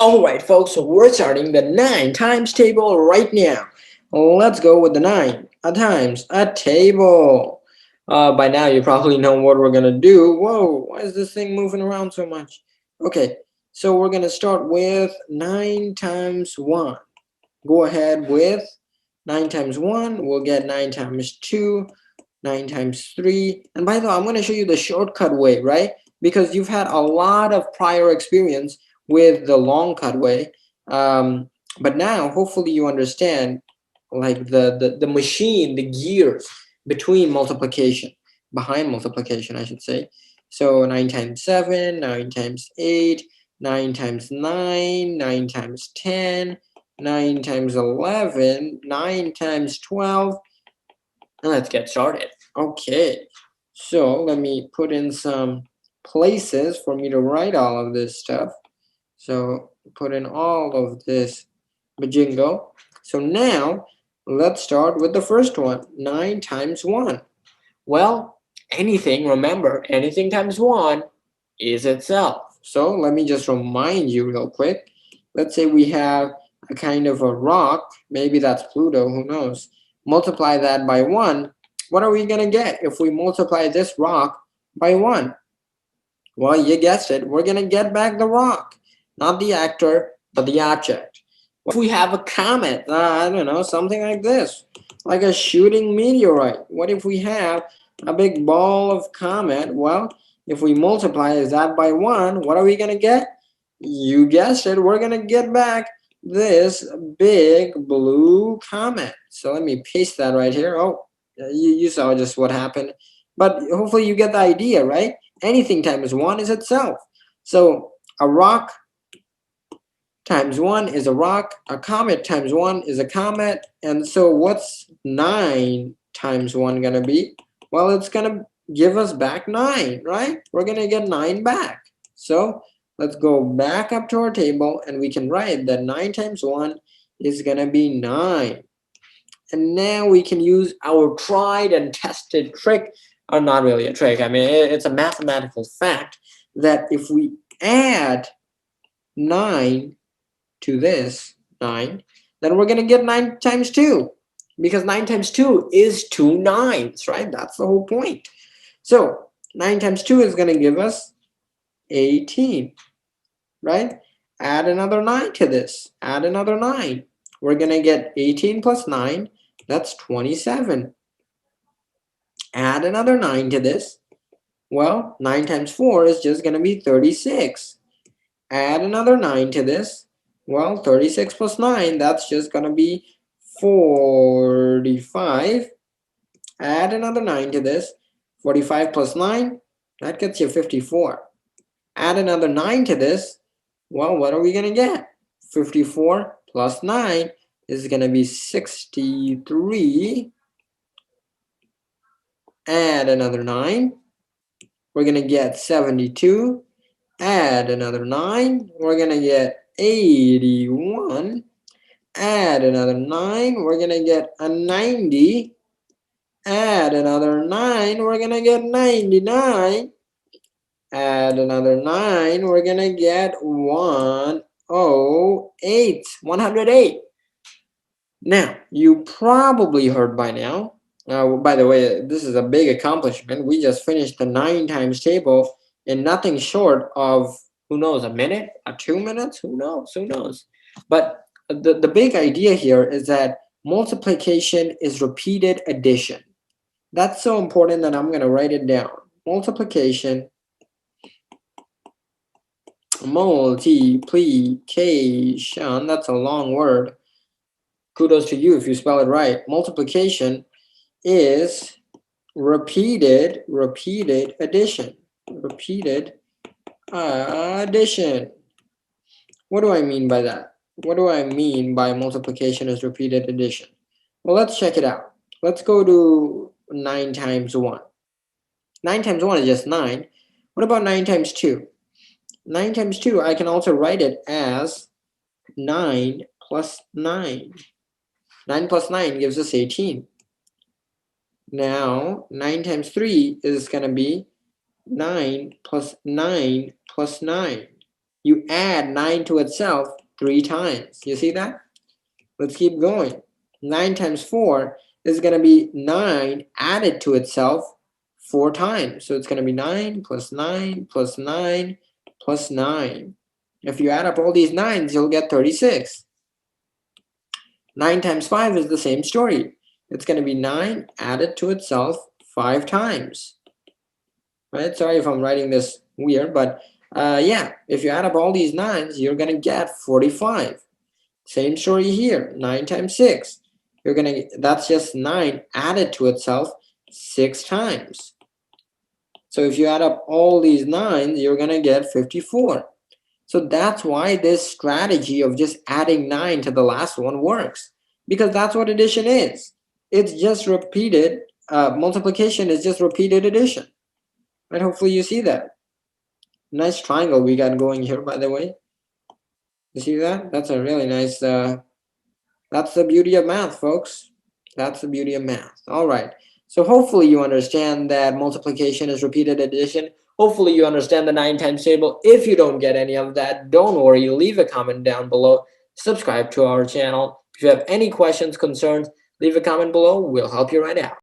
All right, folks, so we're starting the 9 times table right now. Let's go with the 9 times a table. By now, you probably know what we're going to do. Whoa, why is this thing moving around so much? Okay, so we're going to start with 9 times 1. Go ahead with 9 times 1. We'll get 9 times 2, 9 times 3. And by the way, I'm going to show you the shortcut way, right? Because you've had a lot of prior experience with the long cut way. Um, but now, hopefully, you understand like the machine, the gears between multiplication, behind multiplication, I should say. So 9 times 7, 9 times 8, 9 times 9, 9 times 10, 9 times 11, 9 times 12. And let's get started. Okay, so let me put in some places for me to write all of this stuff. So put in all of this bajingo. So now let's start with the first one, 9 times 1. Well, anything, remember, anything times 1 is itself. So let me just remind you real quick. Let's say we have a kind of a rock, maybe that's Pluto, who knows. Multiply that by 1. What are we going to get if we multiply this rock by 1? Well, you guessed it. We're going to get back the rock, not the actor, but the object. If we have a comet, I don't know, something like this, like a shooting meteorite. What if we have a big ball of comet? Well, if we multiply that by 1, what are we going to get? You guessed it. We're going to get back this big blue comet. So let me paste that right here. Oh, you saw just what happened. But hopefully you get the idea, right? Anything times 1 is itself. So a rock times 1 is a rock. A comet times 1 is a comet. And so what's 9 times 1 going to be? Well, it's going to give us back 9, right? We're going to get 9 back. So let's go back up to our table and we can write that 9 times 1 is going to be 9. And now we can use our tried and tested trick, or not really a trick, I mean, it's a mathematical fact that if we add 9 to this 9, then we're going to get 9 times 2. Because 9 times 2 is 2 nines, right? That's the whole point. So 9 times 2 is going to give us 18, right? Add another 9 to this. Add another 9. We're going to get 18 plus 9. That's 27. Add another 9 to this. Well, 9 times 4 is just going to be 36. Add another 9 to this. Well, 36 plus 9, that's just going to be 45. Add another 9 to this. 45 plus 9, that gets you 54. Add another 9 to this. Well, what are we going to get? 54 plus 9 is going to be 63. Add another 9. We're going to get 72. Add another 9. We're going to get 81. Add another 9. We're going to get a 90. Add another 9. We're going to get 99. Add another 9. We're going to get 108. 108. Now, you probably heard by now. By the way, this is a big accomplishment. We just finished the 9 times table in nothing short of, who knows, a minute, 2 minutes, who knows, who knows. But the big idea here is that multiplication is repeated addition. That's so important that I'm going to write it down. Multiplication, multiplication, that's a long word. Kudos to you if you spell it right. Multiplication is repeated addition. Repeated addition. What do I mean by that? What do I mean by multiplication is repeated addition? Well, let's check it out. Let's go to 9 times 1. 9 times 1 is just 9. What about 9 times 2? 9 times 2, I can also write it as 9 plus 9. 9 plus 9 gives us 18. Now, 9 times 3 is going to be 9 plus 9 plus 9. you add 9 to itself 3 times. You see that? Let's keep going. 9 times 4 is going to be 9 added to itself 4 times. So it's going to be 9 plus 9 plus 9 plus 9. If you add up all these 9s, you'll get 36. 9 times 5 is the same story. It's going to be 9 added to itself 5 times. Right? Sorry if I'm writing this weird, but yeah, if you add up all these 9s, you're going to get 45. Same story here. 9 times 6. That's just 9 added to itself 6 times. So if you add up all these 9s, you're going to get 54. So that's why this strategy of just adding 9 to the last one works, because that's what addition is. It's just repeated, multiplication is just repeated addition. Right? Hopefully you see that. Nice triangle we got going here, by the way. You see that? That's a really nice, that's the beauty of math, folks. That's the beauty of math. All right. So hopefully you understand that multiplication is repeated addition. Hopefully you understand the 9 times table. If you don't get any of that, don't worry. Leave a comment down below. Subscribe to our channel. If you have any questions, concerns, leave a comment below. We'll help you right out.